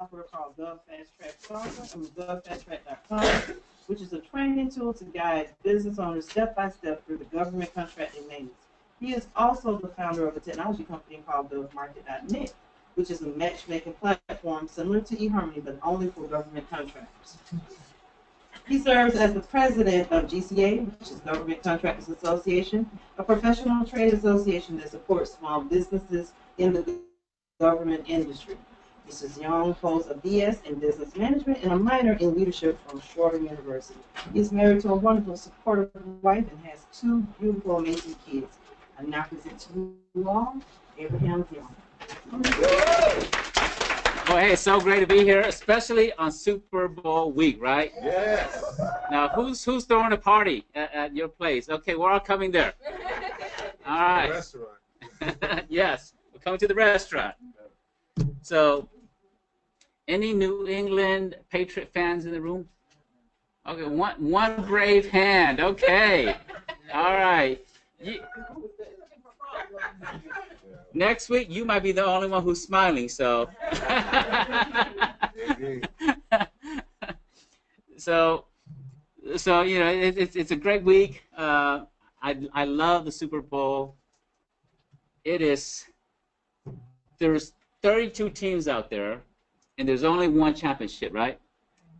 software called GovFastTrack.com, which is a training tool to guide business owners step by step through the government contracting manuals. He is also the founder of a technology company called GovMarket.net, which is a matchmaking platform similar to eHarmony, but only for government contractors. He serves as the president of GCA, which is Government Contractors Association, a professional trade association that supports small businesses in the government industry. Mrs. Young holds a BS in business management and a minor in leadership from Shorter University. He is married to a wonderful, supportive wife and has two beautiful, amazing kids. I now present to you all Abraham Young. Well, hey, it's so great to be here, especially on Super Bowl week, right? Yes. Now, who's throwing a party at your place? Okay, we're all coming there. All right. The restaurant. Yes, we're coming to the restaurant. So, any New England Patriot fans in the room? Okay, one brave hand. Okay. All right. Next week, you might be the only one who's smiling, so. so you know, it's a great week. I love the Super Bowl. There's 32 teams out there, and there's only one championship, right?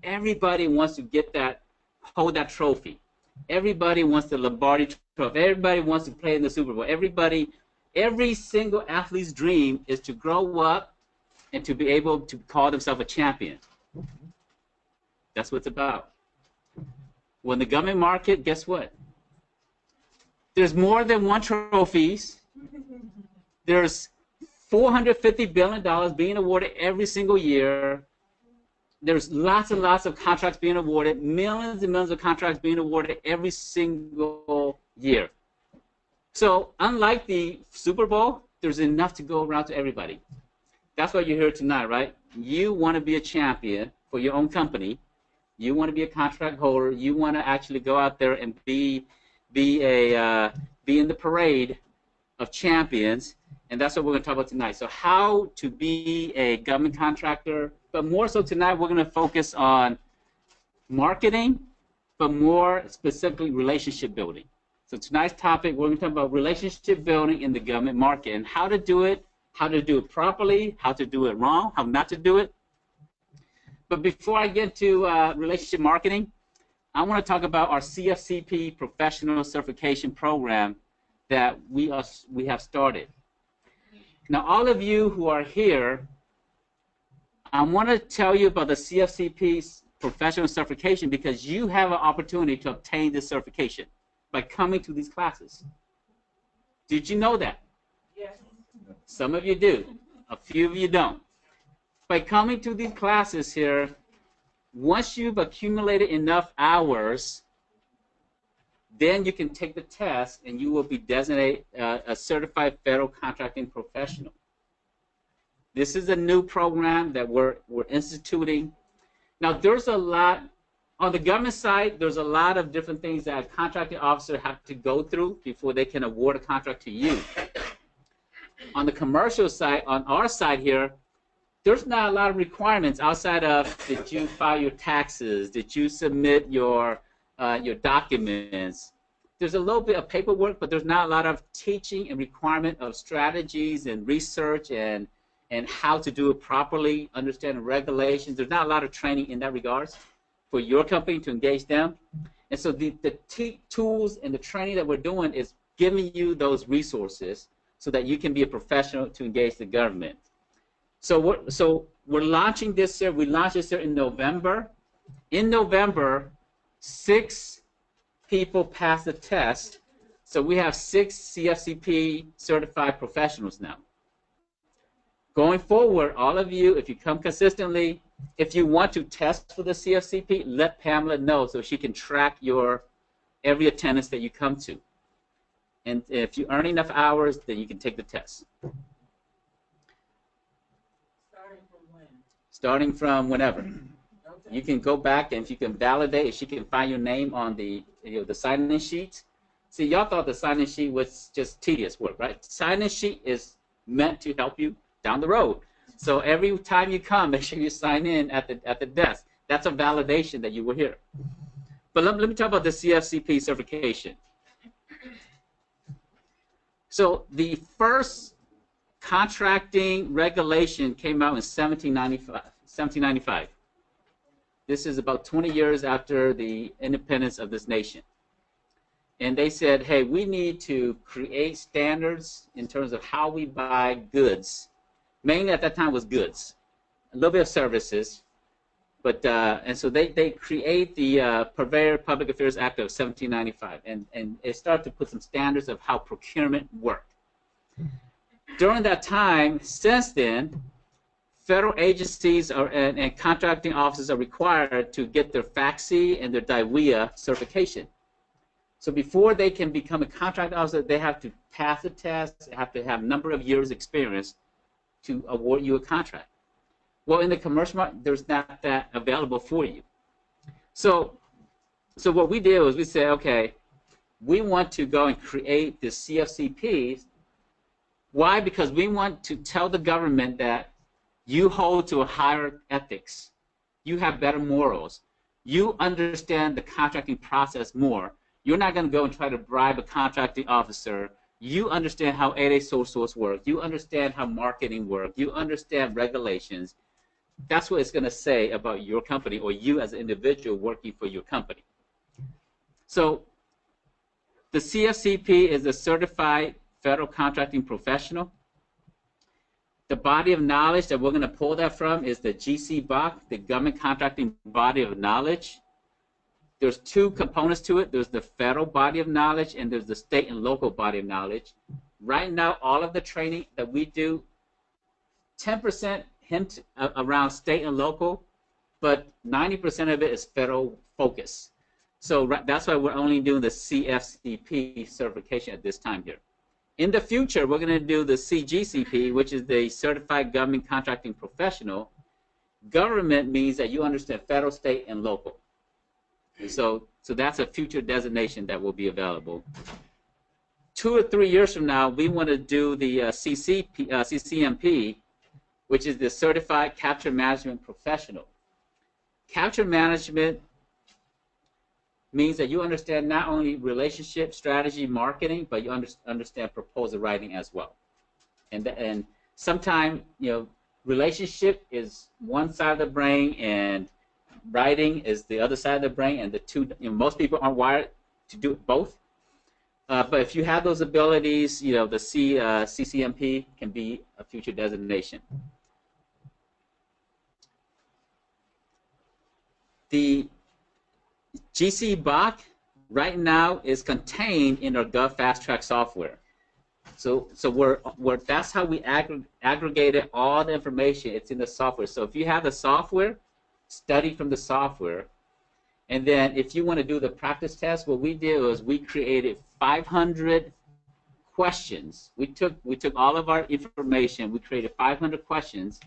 Everybody wants to hold that trophy. Everybody wants the Lombardi Trophy. Everybody wants to play in the Super Bowl. Every single athlete's dream is to grow up and to be able to call themselves a champion. That's what it's about. When the government market, guess what? There's more than one trophies. There's $450 billion being awarded every single year. There's lots and lots of contracts being awarded, millions and millions of contracts being awarded every single year. So unlike the Super Bowl, there's enough to go around to everybody. That's why you're here tonight, right? You want to be a champion for your own company. You want to be a contract holder. You want to actually go out there and be in the parade of champions. And that's what we're going to talk about tonight. So how to be a government contractor, but more so tonight we're going to focus on marketing, but more specifically relationship building. So tonight's topic, we're going to talk about relationship building in the government market and how to do it properly, how to do it wrong, how not to do it. But before I get to relationship marketing, I want to talk about our CFCP professional certification program that we have started. Now, all of you who are here, I want to tell you about the CFCP's professional certification because you have an opportunity to obtain this certification by coming to these classes. Did you know that? Yes. Some of you do. A few of you don't. By coming to these classes here, once you've accumulated enough hours, then you can take the test and you will be designated a certified federal contracting professional. This is a new program that we're instituting. Now, there's a lot. On the government side, there's a lot of different things that a contracting officer have to go through before they can award a contract to you. On the commercial side, on our side here, there's not a lot of requirements outside of did you file your taxes, did you submit your documents. There's a little bit of paperwork, but there's not a lot of teaching and requirement of strategies and research and how to do it properly, understand the regulations. There's not a lot of training in that regards for your company to engage them. And so the tools and the training that we're doing is giving you those resources so that you can be a professional to engage the government. So we're launching this year. We launched this year in November. In November, 6 people passed the test. So we have 6 CFCP certified professionals now. Going forward, all of you, if you come consistently, if you want to test for the CFCP, let Pamela know so she can track your every attendance that you come to. And if you earn enough hours, then you can take the test. Starting from when? Starting from whenever. Okay. You can go back, and if you can validate, if she can find your name on the sign-in sheet. See, y'all thought the sign-in sheet was just tedious work, right? Sign-in sheet is meant to help you down the road. So every time you come, make sure you sign in at the desk. That's a validation that you were here. But let me talk about the CFCP certification. So the first contracting regulation came out in 1795. This is about 20 years after the independence of this nation. And they said, hey, we need to create standards in terms of how we buy goods. Mainly at that time was goods, a little bit of services. But and so they create the Purveyor Public Affairs Act of 1795, and it started to put some standards of how procurement worked. During that time, since then, federal agencies and contracting offices are required to get their FACSI and their DIWEA certification. So before they can become a contract officer, they have to pass the test, they have to have a number of years experience to award you a contract. Well, in the commercial market, there's not that available for you. So what we did was we said, okay, we want to go and create the CFCPs. Why? Because we want to tell the government that you hold to a higher ethics. You have better morals. You understand the contracting process more. You're not going to go and try to bribe a contracting officer. You understand how 8A sole source works. You understand how marketing works. You understand regulations. That's what it's going to say about your company or you as an individual working for your company. So the CFCP is a certified federal contracting professional. The body of knowledge that we're going to pull that from is the GCBOC, the Government Contracting Body of Knowledge. There's two components to it. There's the federal body of knowledge and there's the state and local body of knowledge. Right now, all of the training that we do, 10% hint around state and local, but 90% of it is federal focus. So that's why we're only doing the CFCP certification at this time here. In the future, we're going to do the CGCP, which is the Certified Government Contracting Professional. Government means that you understand federal, state, and local. So that's a future designation that will be available. 2 or 3 years from now, we want to do the CCMP, which is the Certified Capture Management Professional. Capture management means that you understand not only relationship, strategy, marketing, but you understand proposal writing as well. And sometimes, relationship is one side of the brain and writing is the other side of the brain, and the two, most people aren't wired to do both. But if you have those abilities, the CCMP can be a future designation. The GCBOC right now is contained in our GovFastTrack software. So that's how we aggregated all the information. It's in the software. So if you have the software, study from the software. And then if you want to do the practice test, what we did was we created 500 questions. We took all of our information. We created 500 questions.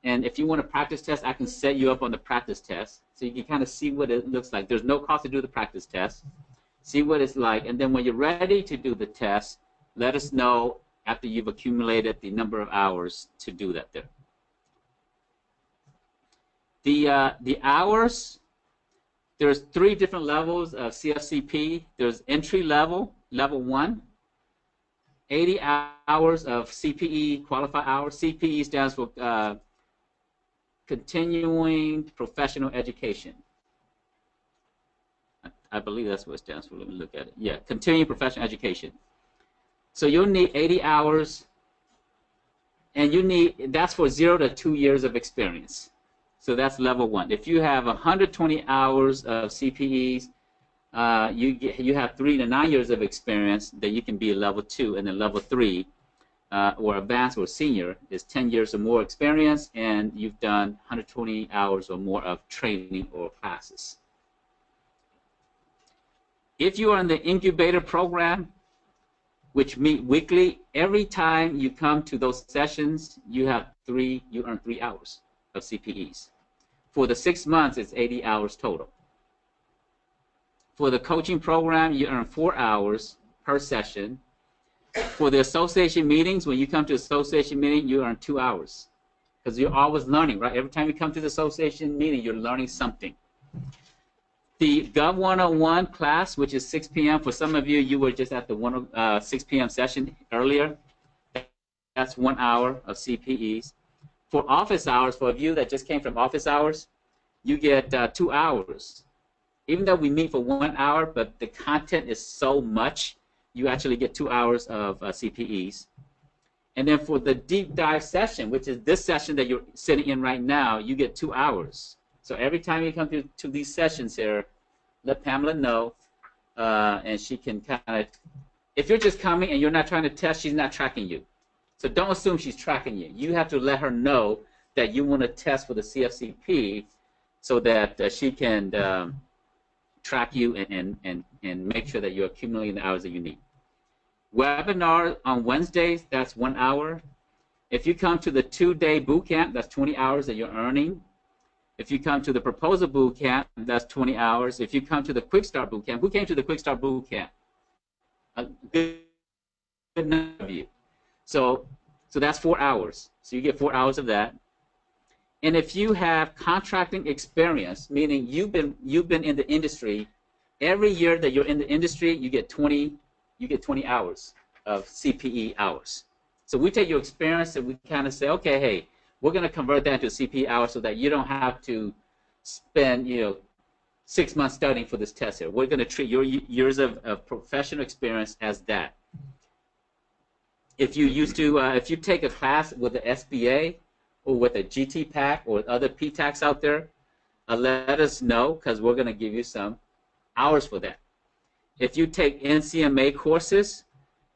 And if you want a practice test, I can set you up on the practice test. So you can kind of see what it looks like. There's no cost to do the practice test. See what it's like. And then when you're ready to do the test, let us know after you've accumulated the number of hours to do that there. The hours, there's 3 different levels of CFCP. There's entry level, level 1, 80 hours of CPE, qualified hours. CPE stands for Continuing Professional Education. I believe that's what it stands for. Let me look at it. Yeah, Continuing Professional Education. So you'll need 80 hours, and that's for 0 to 2 years of experience. So that's level 1. If you have 120 hours of CPEs, you have 3 to 9 years of experience, then you can be a level 2, and then level 3, or advanced or senior, is 10 years or more experience, and you've done 120 hours or more of training or classes. If you are in the incubator program, which meet weekly, every time you come to those sessions, you earn 3 hours of CPEs. For the 6 months, it's 80 hours total. For the coaching program, you earn 4 hours per session. For the association meetings, when you come to association meeting, you earn 2 hours. because you're always learning, right? Every time you come to the association meeting, you're learning something. The Gov 101 class, which is 6 p.m. For some of you, you were just at the 6 p.m. session earlier. That's 1 hour of CPEs. For office hours, for you that just came from office hours, you get 2 hours. Even though we meet for 1 hour, but the content is so much, you actually get 2 hours of CPEs. And then for the deep dive session, which is this session that you're sitting in right now, you get 2 hours. So every time you come to these sessions here, let Pamela know, and she can kind of, if you're just coming and you're not trying to test, she's not tracking you. So don't assume she's tracking you. You have to let her know that you want to test for the CFCP so that she can track you and make sure that you're accumulating the hours that you need. Webinar on Wednesdays, that's 1 hour. If you come to the 2-day boot camp, that's 20 hours that you're earning. If you come to the proposal boot camp, that's 20 hours. If you come to the Quick Start boot camp, who came to the Quick Start boot camp? A good number of you. So that's 4 hours. So you get 4 hours of that. And if you have contracting experience, meaning you've been in the industry, every year that you're in the industry, you get 20 hours of CPE hours. So we take your experience and we kind of say, okay, hey, we're going to convert that into CPE hours so that you don't have to spend 6 months studying for this test here. We're going to treat your years of professional experience as that. If you if you take a class with the SBA or with a GTPAC or other PTACs out there, let us know because we're going to give you some hours for that. If you take NCMA courses,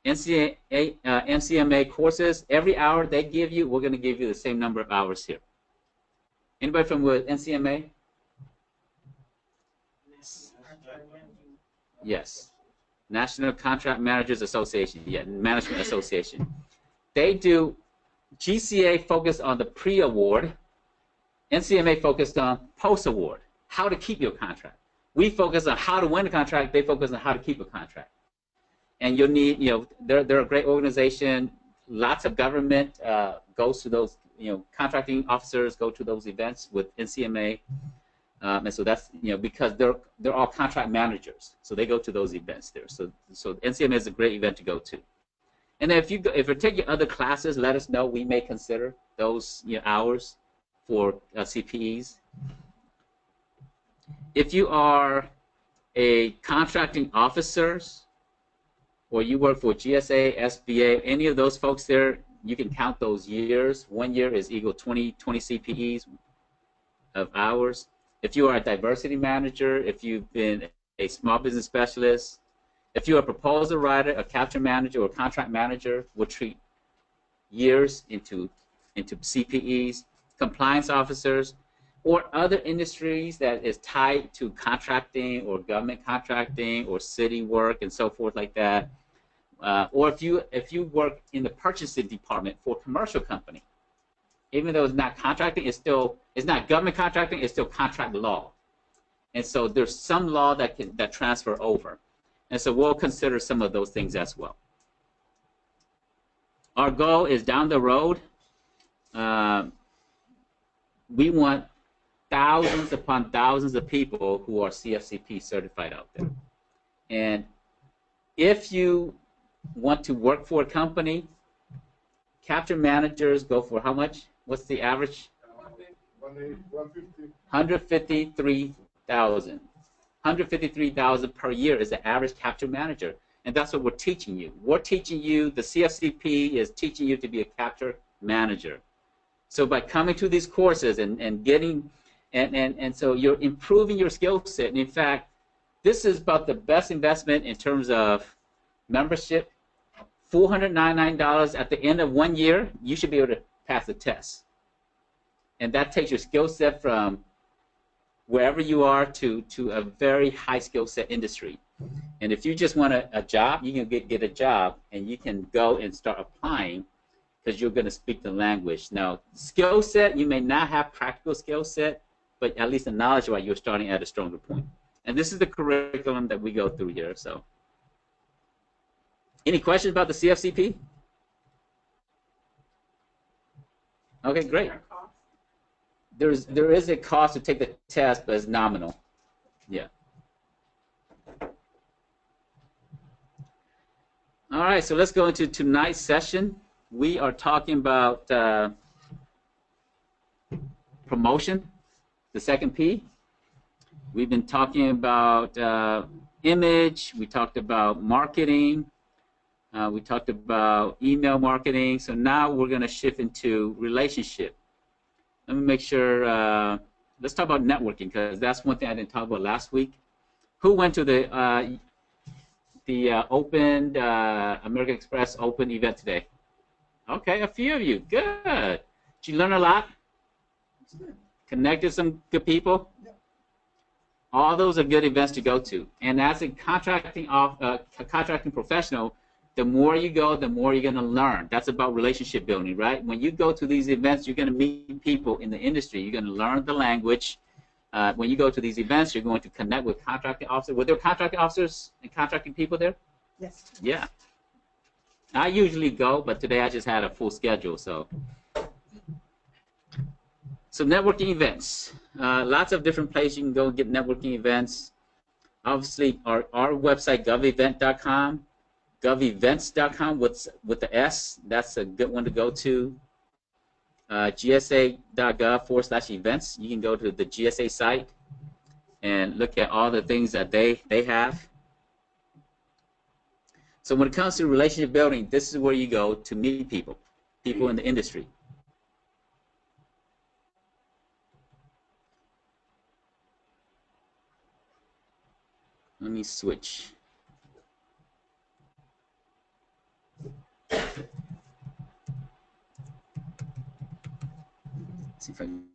NCMA courses, every hour they give you, we're going to give you the same number of hours here. Anybody from with NCMA? Yes. National Contract Managers Association, Management Association. They do GCA focused on the pre-award, NCMA focused on post-award, how to keep your contract. We focus on how to win the contract, they focus on how to keep a contract. And you'll need, they're a great organization. Lots of government goes to those, contracting officers go to those events with NCMA. And so that's, because they're all contract managers, so they go to those events there. So NCMA is a great event to go to. And then if you're taking other classes, let us know. We may consider those hours for CPEs. If you are a contracting officers, or you work for GSA, SBA, any of those folks there, you can count those years. 1 year is equal 20 CPEs of hours. If you are a diversity manager, if you've been a small business specialist, if you're a proposal writer, a capture manager, or a contract manager, we'll treat years into CPEs. Compliance officers, or other industries that is tied to contracting or government contracting or city work and so forth like that. Or if you work in the purchasing department for a commercial company, even though it's not contracting, it's not government contracting, it's still contract law. And so there's some law that transfer over. And so we'll consider some of those things as well. Our goal is down the road. We want thousands upon thousands of people who are CFCP certified out there. And if you want to work for a company, capture managers go for how much? What's the average? 153,000. 153,000 per year is the average capture manager. And that's what we're teaching you. We're teaching you, the CFCP is teaching you to be a capture manager. So by coming to these courses and getting, and so you're improving your skill set. And in fact, this is about the best investment in terms of membership. $499 at the end of 1 year, you should be able to pass the test. And that takes your skill set from wherever you are to a very high skill set industry. And if you just want a job, you can get a job and you can go and start applying because you're going to speak the language. Now, skill set, you may not have practical skill set, but at least the knowledge-wise, you're starting at a stronger point. And this is the curriculum that we go through here. So, any questions about the CFCP? Okay, great. there is a cost to take the test, but it's nominal. Yeah. All right, so let's go into tonight's session. We are talking about promotion, the second P. We've been talking about image. We talked about marketing. We talked about email marketing. So now we're going to shift into relationship. Let me make sure. Let's talk about networking, because that's one thing I didn't talk about last week. Who went to the Open American Express Open event today? Okay, a few of you. Good. Did you learn a lot? Connected some good people? Yep. All those are good events to go to. And as a contracting professional, the more you go, the more you're going to learn. That's about relationship building, right? When you go to these events, you're going to meet people in the industry. You're going to learn the language. When you go to these events, you're going to connect with contracting officers. Were there contracting officers and contracting people there? Yes. Yeah. I usually go, but today I just had a full schedule. So networking events. Lots of different places you can go get networking events. Obviously, our website, govevent.com, govevents.com with the S. That's a good one to go to. GSA.gov/events. You can go to the GSA site and look at all the things that they have. So when it comes to relationship building, this is where you go to meet people in the industry. Let me switch. See if I can.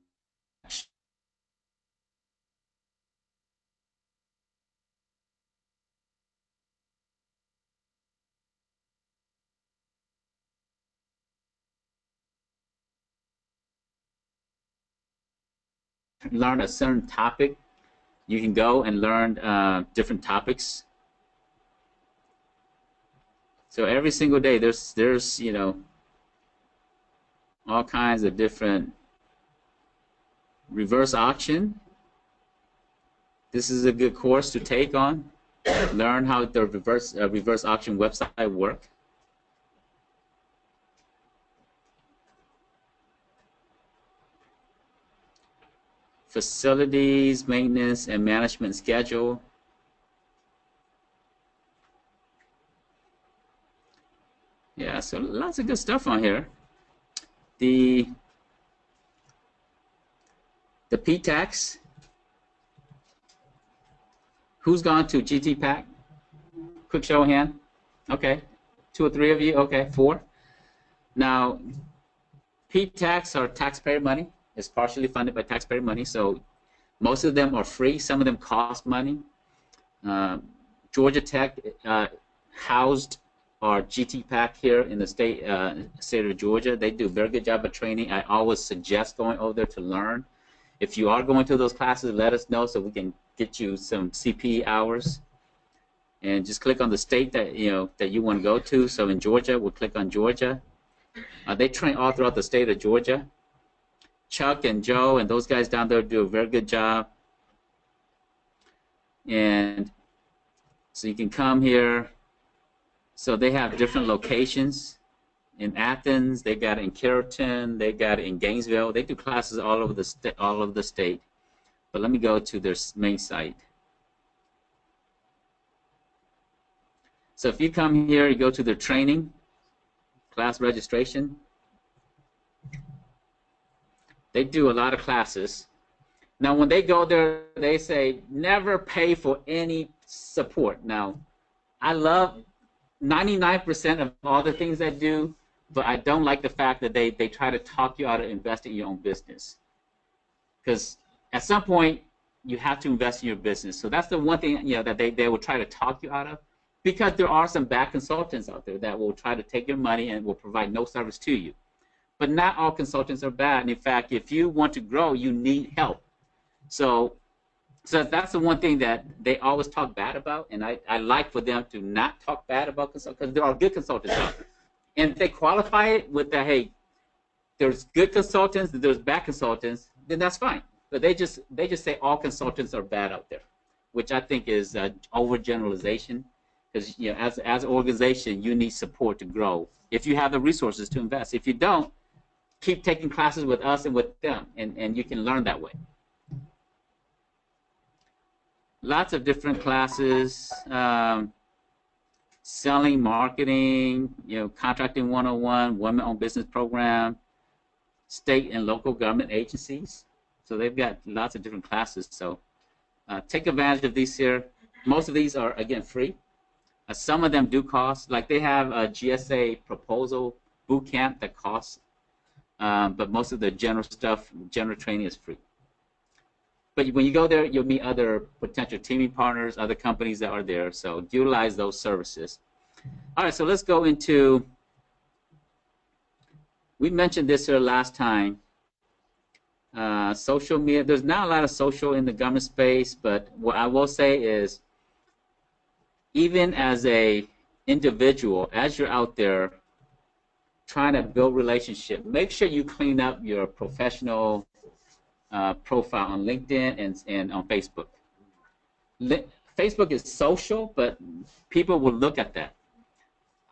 Learn a certain topic, you can go and learn different topics. So every single day there's you know, all kinds of different reverse auction. This is a good course to take on. Learn how the reverse auction website work. Facilities, maintenance, and management schedule. Yeah, so lots of good stuff on here. The P-Tax. Who's gone to GTPAC? Quick show of hand. Okay, 2 or 3 of you. Okay, 4. Now, P-Tax are taxpayer money. It's partially funded by taxpayer money, so most of them are free. Some of them cost money. Georgia Tech housed our GTPAC here in the state of Georgia. They do a very good job of training. I always suggest going over there to learn. If you are going to those classes, let us know so we can get you some CP hours. And just click on the state that you want to go to. So in Georgia, we'll click on Georgia. They train all throughout the state of Georgia. Chuck and Joe and those guys down there do a very good job. And so you can come here. So they have different locations. In Athens, they got it in Carrollton, they got it in Gainesville. They do classes all over the state. But let me go to their main site. So if you come here, you go to their training, class registration. They do a lot of classes. Now, when they go there, they say, never pay for any support. Now, I love 99% of all the things they do, but I don't like the fact that they try to talk you out of investing in your own business. Because at some point, you have to invest in your business. So that's the one thing that they will try to talk you out of. Because there are some bad consultants out there that will try to take your money and will provide no service to you. But not all consultants are bad. And in fact, if you want to grow, you need help. So that's the one thing that they always talk bad about. And I like for them to not talk bad about consultants, because there are good consultants out there. And if they qualify it with the, hey, there's good consultants, there's bad consultants, then that's fine. But they just say all consultants are bad out there, which I think is overgeneralization. Because as an organization, you need support to grow. If you have the resources to invest, if you don't, keep taking classes with us and with them, and you can learn that way. Lots of different classes. Selling, marketing, contracting 101, women-owned business program, state and local government agencies. So they've got lots of different classes. So take advantage of these here. Most of these are, again, free. Some of them do cost. Like they have a GSA proposal boot camp that costs, but most of the general stuff, general training is free. But when you go there, you'll meet other potential teaming partners, other companies that are there. So utilize those services. All right, so let's go into, we mentioned this here last time, social media. There's not a lot of social in the government space, but what I will say is, even as a individual, as you're out there trying to build relationship, make sure you clean up your professional profile on LinkedIn and on Facebook. Facebook is social, but people will look at that.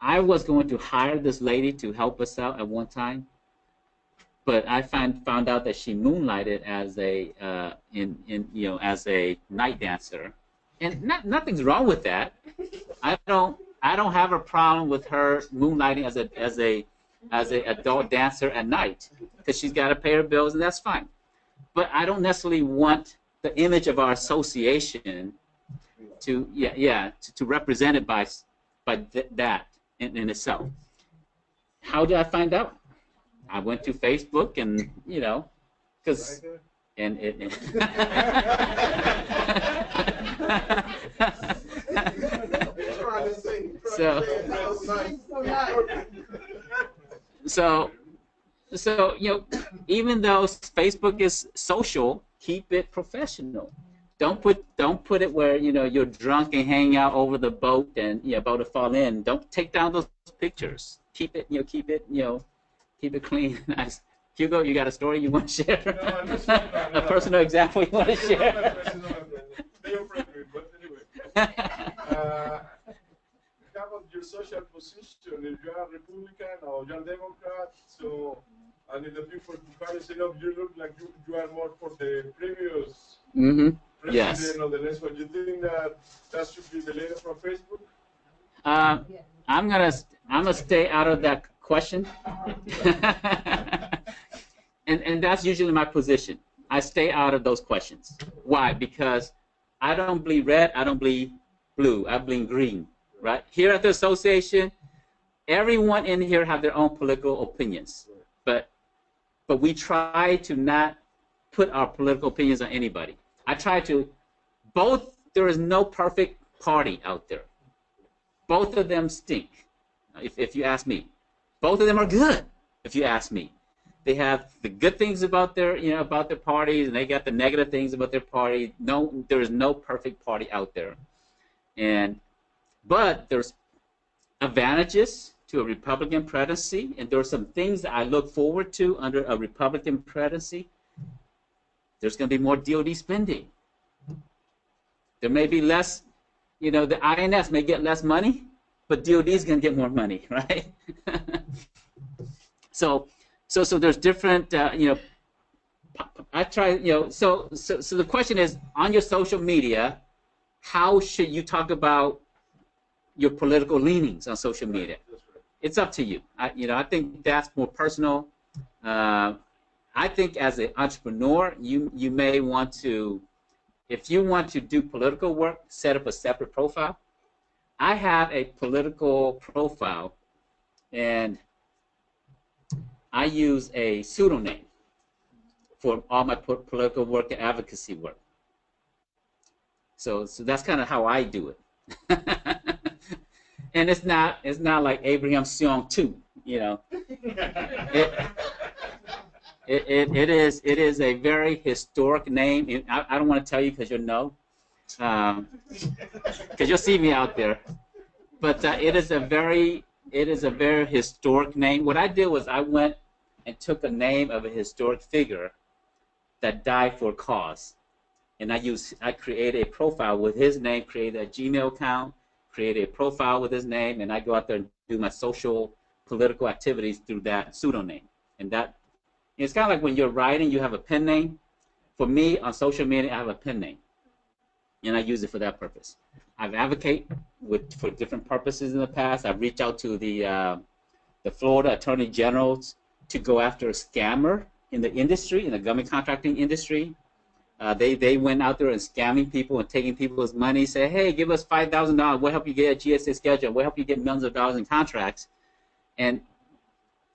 I was going to hire this lady to help us out at one time, but I found out that she moonlighted as a as a night dancer, and nothing's wrong with that. I don't have a problem with her moonlighting as a adult dancer at night, because she's got to pay her bills, and that's fine. But I don't necessarily want the image of our association to represent it by that in itself. How did I find out? I went to Facebook, and because So even though Facebook is social, keep it professional. Don't put it where you're drunk and hanging out over the boat and about to fall in. Don't take down those pictures. Keep it keep it clean. Nice. Hugo, you got a story you want to share? No, a personal example you want to share? How about your social position? If you are Republican or you're Democrat, so and if the people comparison of you look like you are more for the previous president or the next one. You think that should be deleted from Facebook? I'm gonna stay out of that question, and that's usually my position. I stay out of those questions. Why? Because I don't bleed red. I don't bleed blue. I bleed green. Right? Here at the association, everyone in here have their own political opinions, but we try to not put our political opinions on anybody. I try to there is no perfect party out there. Both of them stink, if you ask me. Both of them are good, if you ask me. They have the good things about their parties, and they got the negative things about their party. No, there is no perfect party out there, but there's advantages to a Republican presidency, and there are some things that I look forward to under a Republican presidency. There's going to be more DOD spending. There may be less, the INS may get less money, but DOD is going to get more money, right? So there's different, I try, so the question is, on your social media, how should you talk about your political leanings on social media? It's up to you. I think that's more personal. I think as an entrepreneur, you may want to, if you want to do political work, set up a separate profile. I have a political profile, and I use a pseudonym for all my political work and advocacy work. So that's kind of how I do it. And it's not like Abraham Seong 2, It is a very historic name. I don't want to tell you because you'll know, because you'll see me out there. But it is a very historic name. What I did was I went and took a name of a historic figure that died for a cause. And I created a profile with his name, created a Gmail account, created a profile with his name, and I go out there and do my social, political activities through that pseudonym. And that, it's kind of like when you're writing, you have a pen name. For me, on social media, I have a pen name, and I use it for that purpose. I've advocated for different purposes in the past. I've reached out to the Florida Attorney Generals to go after a scammer in the industry, in the government contracting industry. They went out there and scamming people and taking people's money, say, hey, give us $5,000, we'll help you get a GSA schedule, we'll help you get millions of dollars in contracts, and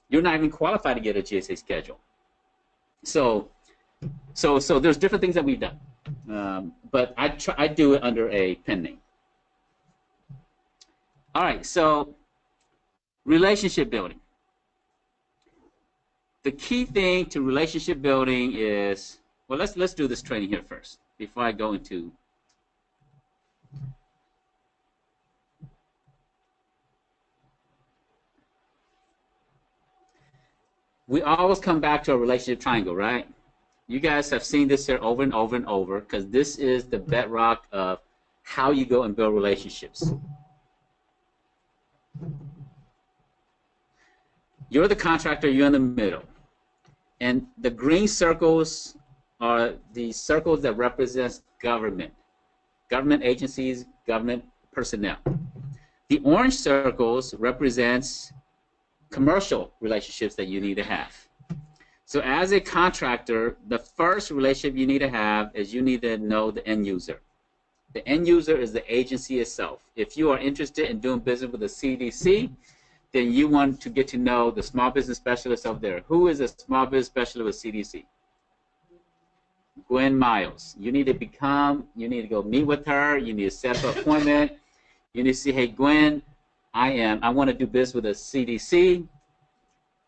you're not even qualified to get a GSA schedule. So there's different things that we've done, but I do it under a pen name. All right, so relationship building. The key thing to relationship building is, well, let's do this training here first before I go into. We always come back to a relationship triangle, right? You guys have seen this here over and over and over because this is the bedrock of how you go and build relationships. You're the contractor, you're in the middle. And the green circles are the circles that represent government agencies, government personnel. The orange circles represents commercial relationships that you need to have. So as a contractor, the first relationship you need to have is you need to know the end user. The end user is the agency itself. If you are interested in doing business with the CDC, then you want to get to know the small business specialist over there. Who is a small business specialist with CDC? Gwen Miles. You need to go meet with her. You need to set up an appointment. You need to say, hey, Gwen, I want to do business with the CDC.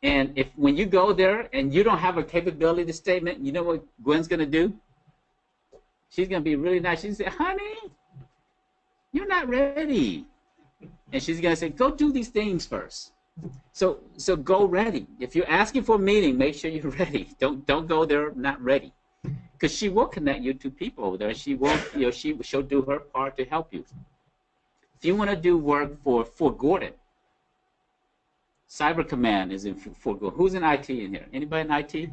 And when you go there and you don't have a capability statement, you know what Gwen's going to do? She's going to be really nice. She's going to say, honey, you're not ready. And she's going to say, go do these things first. So go ready. If you're asking for a meeting, make sure you're ready. Don't go there not ready. Because she will connect you to people over there. She will, she'll do her part to help you. If you want to do work for Fort Gordon, Cyber Command is in Fort Gordon. Who's in IT in here? Anybody in IT?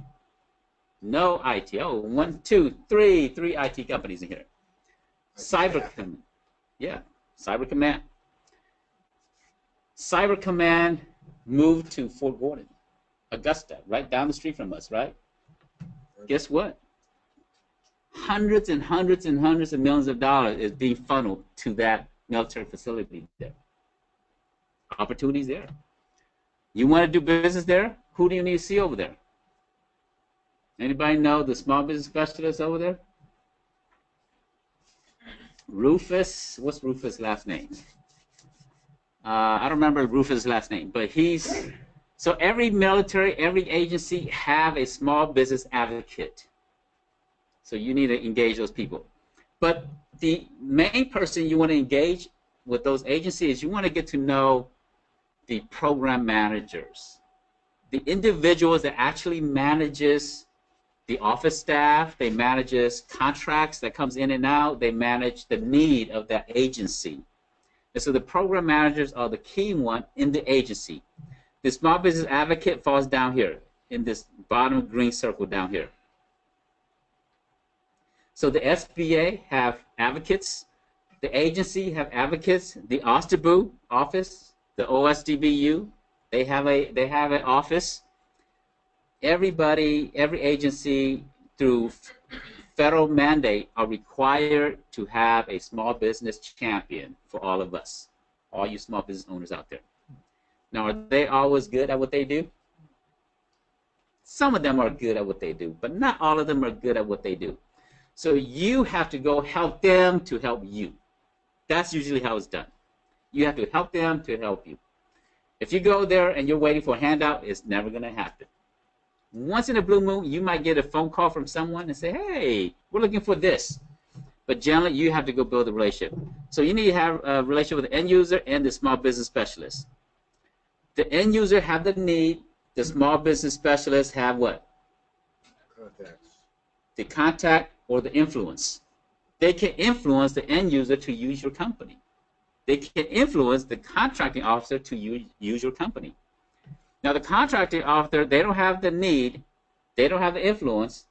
No IT. Oh, 1, 2, 3 IT companies in here. Cyber Command. Yeah, Cyber Command. Cyber Command moved to Fort Gordon, Augusta, right down the street from us, right? Guess what? Hundreds and hundreds and hundreds of millions of dollars is being funneled to that military facility there. Opportunities there. You want to do business there? Who do you need to see over there? Anybody know the small business specialist over there? Rufus. What's Rufus' last name? I don't remember Rufus' last name, but he's, so every military, every agency have a small business advocate. So you need to engage those people. But the main person you want to engage with those agencies, you want to get to know the program managers, the individuals that actually manages the office staff, they manages contracts that comes in and out, they manage the need of that agency. And so the program managers are the key one in the agency. The small business advocate falls down here in this bottom green circle down here. So the SBA have advocates, the agency have advocates, the OSTBU office, the OSDBU, they have an office. Everybody, every agency through federal mandate are required to have a small business champion for all of us, all you small business owners out there. Now, are they always good at what they do? Some of them are good at what they do, but not all of them are good at what they do. So you have to go help them to help you. That's usually how it's done. You have to help them to help you. If you go there and you're waiting for a handout, it's never going to happen. Once in a blue moon, you might get a phone call from someone and say, hey, we're looking for this. But generally, you have to go build a relationship. So you need to have a relationship with the end user and the small business specialist. The end user have the need, the small business specialists have what? Contacts. The contact or the influence. They can influence the end user to use your company. They can influence the contracting officer to use your company. Now, the contracting officer, they don't have the need, they don't have the influence.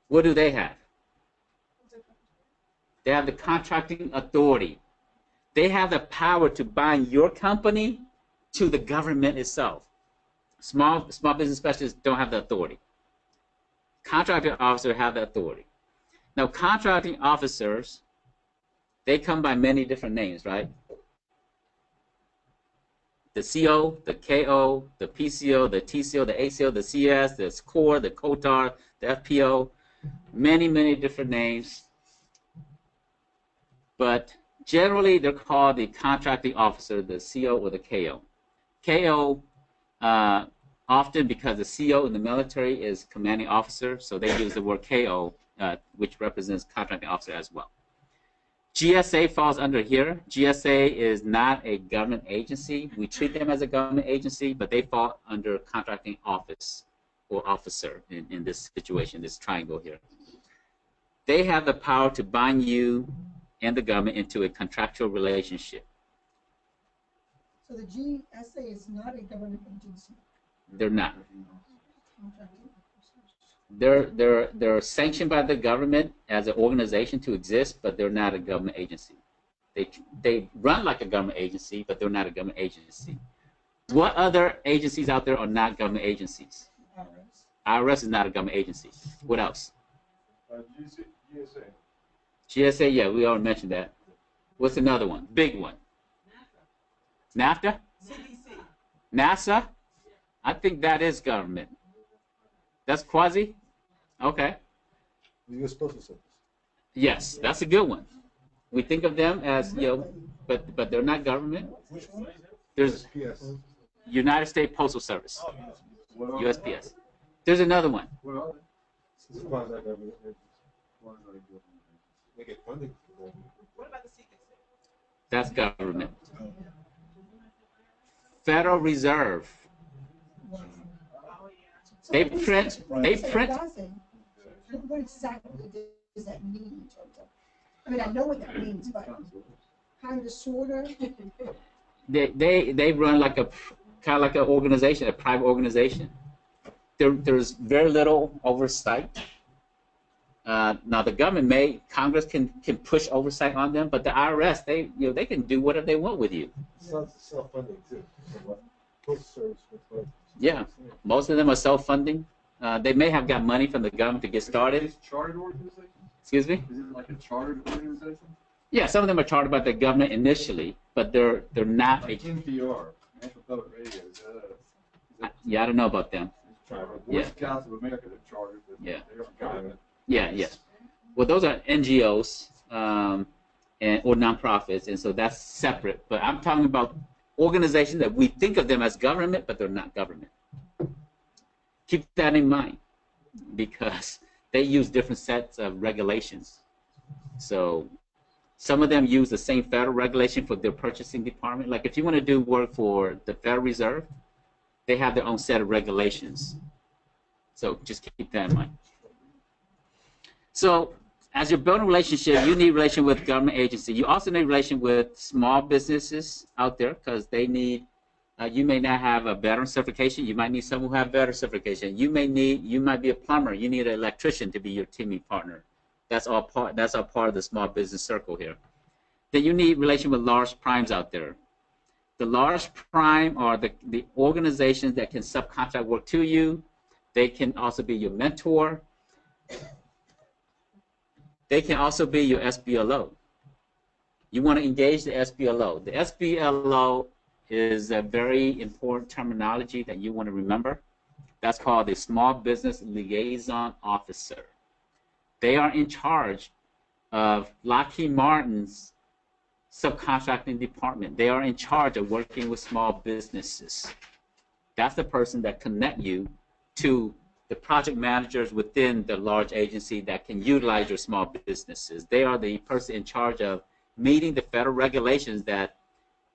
What do they have? They have the contracting authority. They have the power to bind your company to the government itself. Small business specialists don't have the authority. Contracting officers have the authority. Now, contracting officers, they come by many different names, right? The CO, the KO, the PCO, the TCO, the ACO, the CS, the CORE, the COTAR, the FPO, many, many different names. But generally, they're called the contracting officer, the CO or the KO. KO, often because the CO in the military is commanding officer, so they use the word KO, which represents contracting officer as well. GSA falls under here. GSA is not a government agency. We treat them as a government agency, but they fall under contracting office or officer in this situation, this triangle here. They have the power to bind you and the government into a contractual relationship. So the GSA is not a government agency. They're not. Contracting. They're sanctioned by the government as an organization to exist, but they're not a government agency. They run like a government agency, but they're not a government agency. What other agencies out there are not government agencies? IRS is not a government agency. What else? GSA. GSA, yeah, we already mentioned that. What's another one? Big one. NAFTA? CDC. NASA? I think that is government. That's quasi? Okay. The U.S. Postal Service. Yes, that's a good one. We think of them as, you know, but they're not government. Which one? There's USPS. United States Postal Service, Well, USPS. There's another one. well, It's quasi-government. They get funding for that. What about the CDC? That's government. Federal Reserve. Oh, yeah. So They when you print- say they say print- dozen, what exactly does that mean in terms of? I mean, I know what that means, but kind of sorta. They run like a kind of like an organization, a private organization. There's very little oversight. Now the government Congress can push oversight on them, but the IRS they can do whatever they want with you. Self-funding too. Postal Service. Yeah, most of them are self-funding. They may have got money from the government to get started. Is it a chartered organization? Excuse me? Is it like a chartered organization? Yeah, some of them are chartered by the government initially, but they're not. Like NPR, National Public Radio. Yeah, I don't know about them. Yeah. Voice Council of America is chartered, but Yeah. they are government. Yeah. Well, those are NGOs or nonprofits, and so that's separate. But I'm talking about organizations that we think of them as government, but they're not government. Keep that in mind because they use different sets of regulations. So some of them use the same federal regulation for their purchasing department. Like if you want to do work for the Federal Reserve, they have their own set of regulations. So just keep that in mind. So as you're building a relationship, you need relation with government agency. You also need relation with small businesses out there because they need, you may not have a veteran certification. You might need someone who has veteran certification. You might be a plumber. You need an electrician to be your teaming partner. That's all part of the small business circle here. Then you need relation with large primes out there. The large prime are the organizations that can subcontract work to you. They can also be your mentor. They can also be your SBLO. You want to engage the SBLO. The SBLO is a very important terminology that you want to remember. That's called the Small Business Liaison Officer. They are in charge of Lockheed Martin's subcontracting department. They are in charge of working with small businesses. That's the person that connect you to the project managers within the large agency that can utilize your small businesses. They are the person in charge of meeting the federal regulations that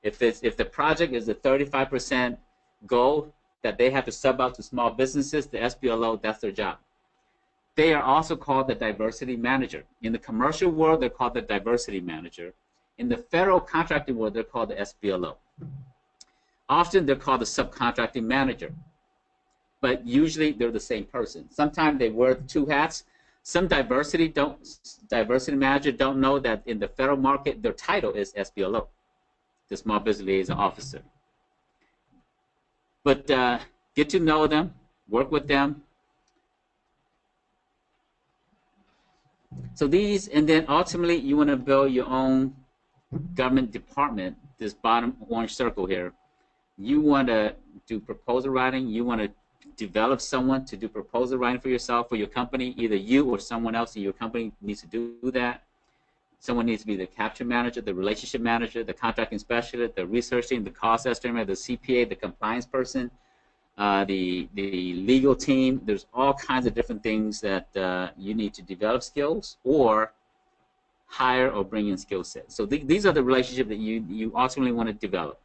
if the project is a 35% goal, that they have to sub out to small businesses, the SBLO, that's their job. They are also called the diversity manager. In the commercial world, they're called the diversity manager. In the federal contracting world, they're called the SBLO. Often, they're called the subcontracting manager. But usually, they're the same person. Sometimes they wear two hats. Some diversity manager don't know that in the federal market, their title is SBLO, the Small Business Liaison Officer. But get to know them, work with them. So these, and then ultimately, you want to build your own government department, this bottom orange circle here. You want to do proposal writing. You want to develop someone to do proposal writing for yourself, for your company. Either you or someone else in your company needs to do that. Someone needs to be the capture manager, the relationship manager, the contracting specialist, the research team, the cost estimator, the CPA, the compliance person, the legal team. There's all kinds of different things that you need to develop skills or hire or bring in skill sets. So these are the relationships that you ultimately want to develop.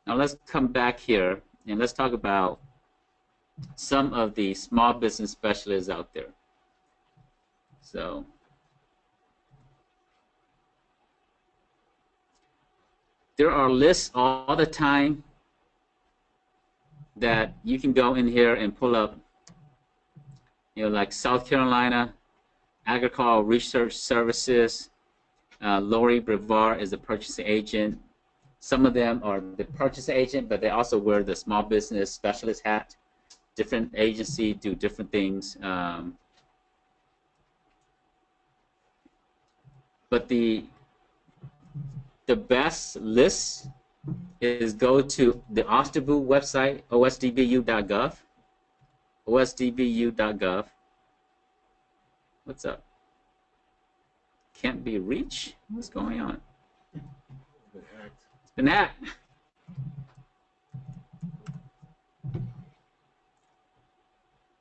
Now let's come back here and let's talk about some of the small business specialists out there. So there are lists all the time that you can go in here and pull up, like South Carolina Agricultural Research Services. Lori Brevard is the purchasing agent. Some of them are the purchasing agent, but they also wear the small business specialist hat. Different agencies do different things. But the best list is go to the OSDBU website, osdbu.gov. osdbu.gov. What's up? Can't be reached? What's going on? It's been hacked.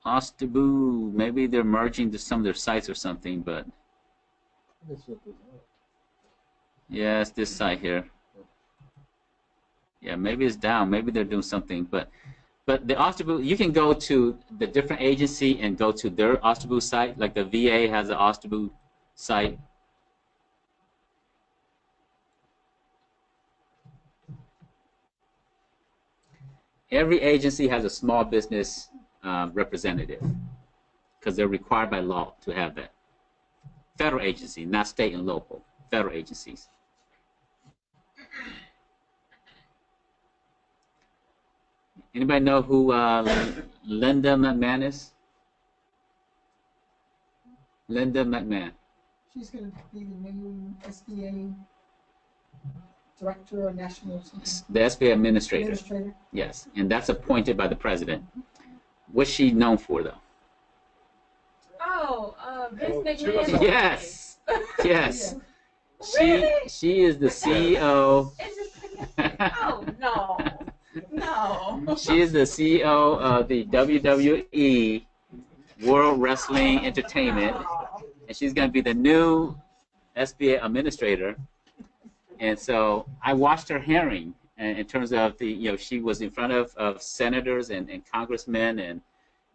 OSDBU, maybe they're merging to some of their sites or something, but yeah, it's this site here. Yeah, maybe it's down. Maybe they're doing something, but the OSDBU, you can go to the different agency and go to their OSDBU site. Like the VA has an OSDBU site. Every agency has a small business representative because they're required by law to have that. Federal agency, not state and local. Federal agencies. Anybody know who Linda McMahon is? Linda McMahon. She's going to be the new SBA director or national. The SBA administrator. Yes, and that's appointed by the president. What's she known for, though? Oh, Vince McMahon. Yes, yes. Really? She is the CEO. Oh no, no. She is the CEO of the WWE World Wrestling Entertainment, and she's going to be the new SBA administrator. And so I watched her hearing in terms of the, she was in front of senators and congressmen,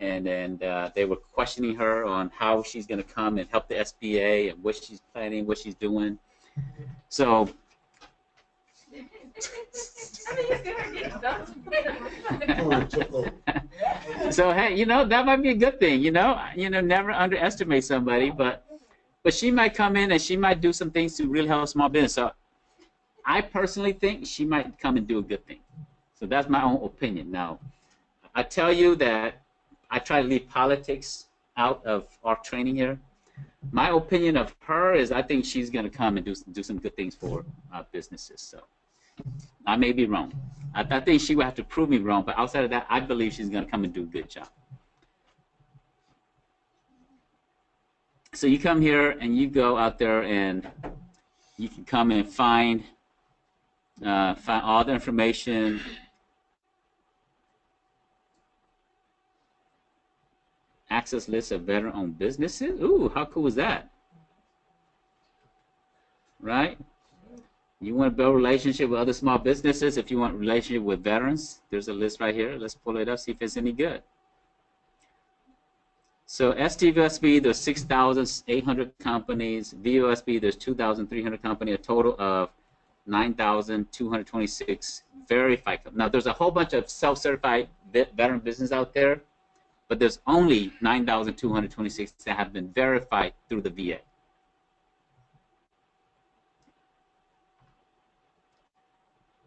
and they were questioning her on how she's going to come and help the SBA and what she's planning, what she's doing. So. So hey, that might be a good thing. Never underestimate somebody, but she might come in and she might do some things to really help small business. So I personally think she might come and do a good thing. So that's my own opinion. Now, I tell you that I try to leave politics out of our training here. My opinion of her is I think she's going to come and do some good things for businesses. So I may be wrong. I think she will have to prove me wrong, but outside of that, I believe she's going to come and do a good job. So you come here and you go out there and you can come and find all the information. Access list of veteran-owned businesses. Ooh, how cool is that? Right? You want to build a relationship with other small businesses. If you want a relationship with veterans, there's a list right here. Let's pull it up, see if it's any good. So STVSB, there's 6,800 companies. VOSB, there's 2,300 companies, a total of 9,226 verified. Now, there's a whole bunch of self-certified veteran business out there, but there's only 9,226 that have been verified through the VA.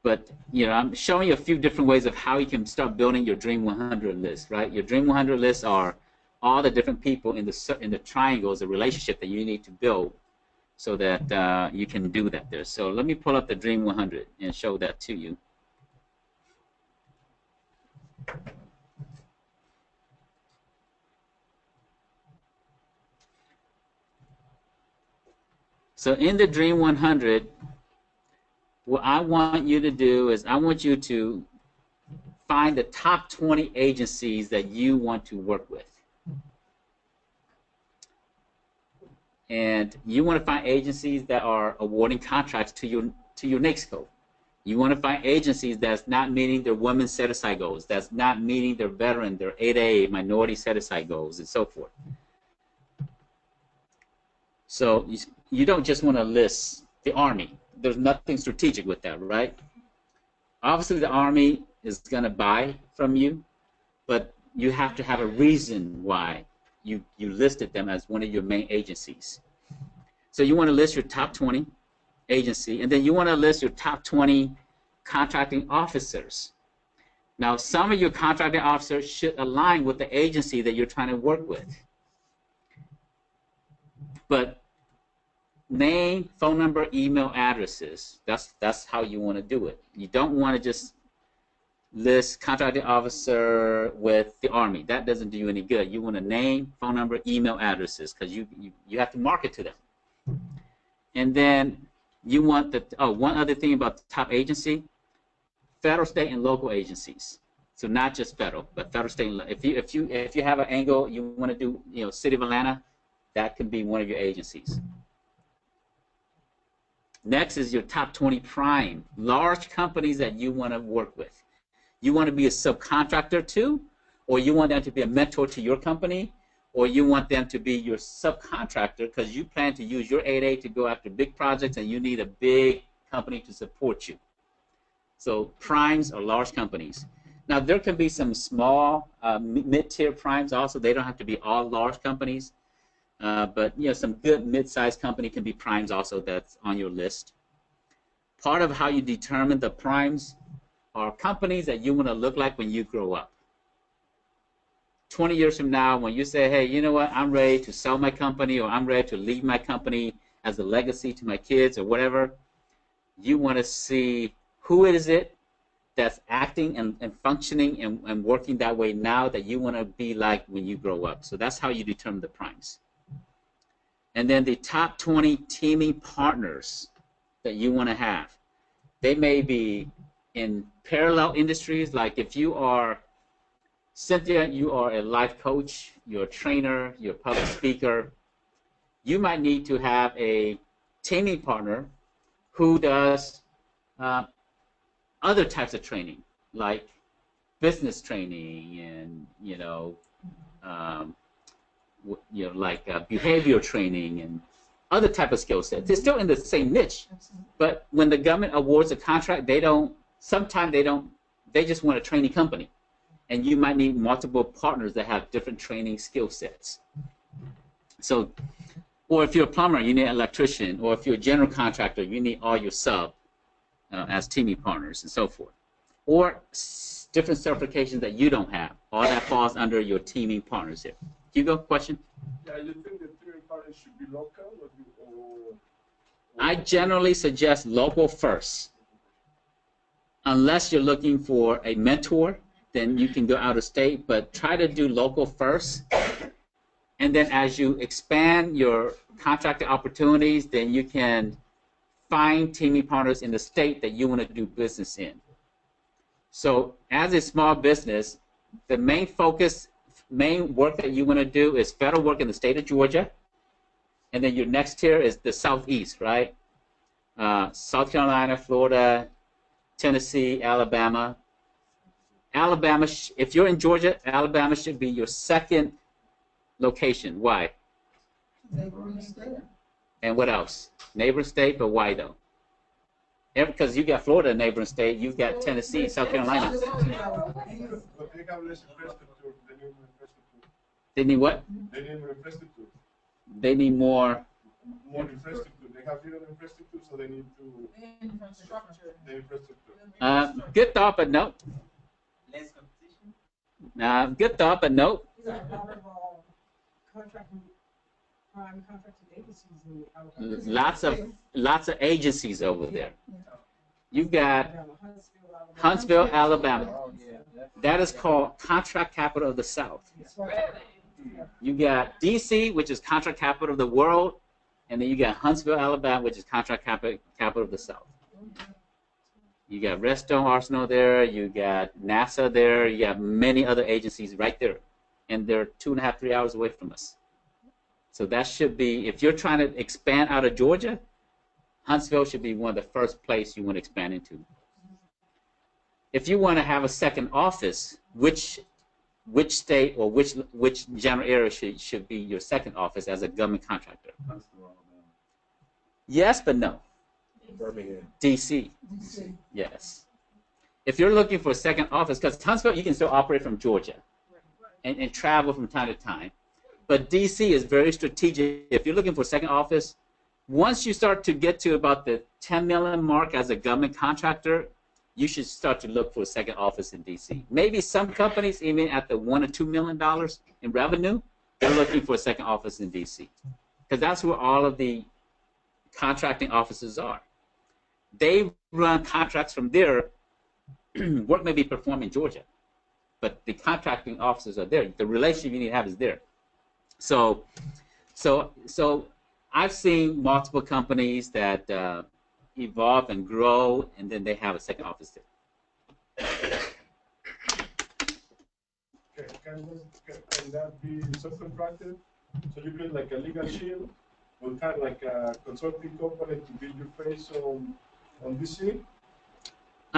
But, you know, I'm showing you a few different ways of how you can start building your Dream 100 list, right? Your Dream 100 lists are all the different people in the triangles, the relationship that you need to build so that you can do that there. So let me pull up the Dream 100 and show that to you. So in the Dream 100, what I want you to do is I want you to find the top 20 agencies that you want to work with. And you want to find agencies that are awarding contracts to your NAICS. You want to find agencies that's not meeting their women's set-aside goals, that's not meeting their veteran, their 8A, minority set-aside goals, and so forth. So you don't just want to list the Army. There's nothing strategic with that, right? Obviously, the Army is going to buy from you, but you have to have a reason why you listed them as one of your main agencies. So you want to list your top 20 agency, and then you want to list your top 20 contracting officers. Now, some of your contracting officers should align with the agency that you're trying to work with. But name, phone number, email addresses, that's how you want to do it. You don't want to just list contracting officer with the Army. That doesn't do you any good. You want to name, phone number, email addresses, because you have to market to them. And then you want the one other thing about the top agency, federal, state, and local agencies. So not just federal, but federal, state, and if you have an angle you want to do, you know, City of Atlanta, that could be one of your agencies. Next is your top 20 prime, large companies that you want to work with. You want to be a subcontractor to, or you want them to be a mentor to your company, or you want them to be your subcontractor because you plan to use your 8A to go after big projects and you need a big company to support you. So primes are large companies. Now there can be some small mid-tier primes also. They don't have to be all large companies. But you know, some good mid-sized company can be primes also that's on your list. Part of how you determine the primes are companies that you want to look like when you grow up. 20 years from now, when you say, hey, you know what, I'm ready to sell my company, or I'm ready to leave my company as a legacy to my kids or whatever, you want to see who is it that's acting and functioning and working that way now that you want to be like when you grow up. So that's how you determine the primes. And then the top 20 teaming partners that you want to have. They may be in parallel industries, like if you are, Cynthia, you are a life coach, you're a trainer, you're a public speaker, you might need to have a teaming partner who does other types of training, like business training and, like behavior training and other type of skill sets. They're still in the same niche, but when the government awards a contract, sometimes they just want a training company. And you might need multiple partners that have different training skill sets. So, or if you're a plumber, you need an electrician, or if you're a general contractor, you need all your sub as teaming partners and so forth. Or different certifications that you don't have. All that falls under your teaming partners here. Hugo, question? Yeah, you think the teaming partners should be local or I generally suggest local first. Unless you're looking for a mentor, then you can go out of state, but try to do local first. And then as you expand your contracting opportunities, then you can find teaming partners in the state that you want to do business in. So as a small business, the main work that you want to do is federal work in the state of Georgia. And then your next tier is the Southeast, right? South Carolina, Florida, Tennessee, Alabama. Alabama, if you're in Georgia, Alabama should be your second location. Why? Neighboring state. And what else? Neighboring state, but why though? Because you got Florida, neighboring state, you've got Tennessee, South Carolina. But they have less infrastructure. They need more infrastructure. They need what? They need more infrastructure. They need more. More infrastructure. They have little infrastructure, so they need to Infrastructure. the infrastructure. Good thought, but no. Less competition. Good thought, but no. These are a lot of contracting, prime contracting agencies in Alabama. Lots of agencies over there. You've got Huntsville, Huntsville, Alabama. Oh, yeah. That is called contract capital of the South. Really? You got DC, which is contract capital of the world, and then you got Huntsville, Alabama, which is contract capital of the South. You got Redstone Arsenal there, you got NASA there, you got many other agencies right there, and they're 2.5, 3 hours away from us. So that should be, if you're trying to expand out of Georgia, Huntsville should be one of the first place you want to expand into. If you want to have a second office, which state or which general area should be your second office as a government contractor? Huntsville, Alabama. Yes, but no. Birmingham. DC. DC. Yes. If you're looking for a second office, because Huntsville, you can still operate from Georgia and travel from time to time. But DC is very strategic. If you're looking for a second office, once you start to get to about the 10 million mark as a government contractor, you should start to look for a second office in DC. Maybe some companies, even at the $1 or $2 million in revenue, they're looking for a second office in DC. Because that's where all of the contracting offices are. They run contracts from there. Work may be performed in Georgia, but the contracting offices are there. The relationship you need to have is there. So I've seen multiple companies that evolve and grow, and then they have a second office there. Can that be subcontracted? So you build like a legal shield, or kind of like a consulting company to build your face on DC?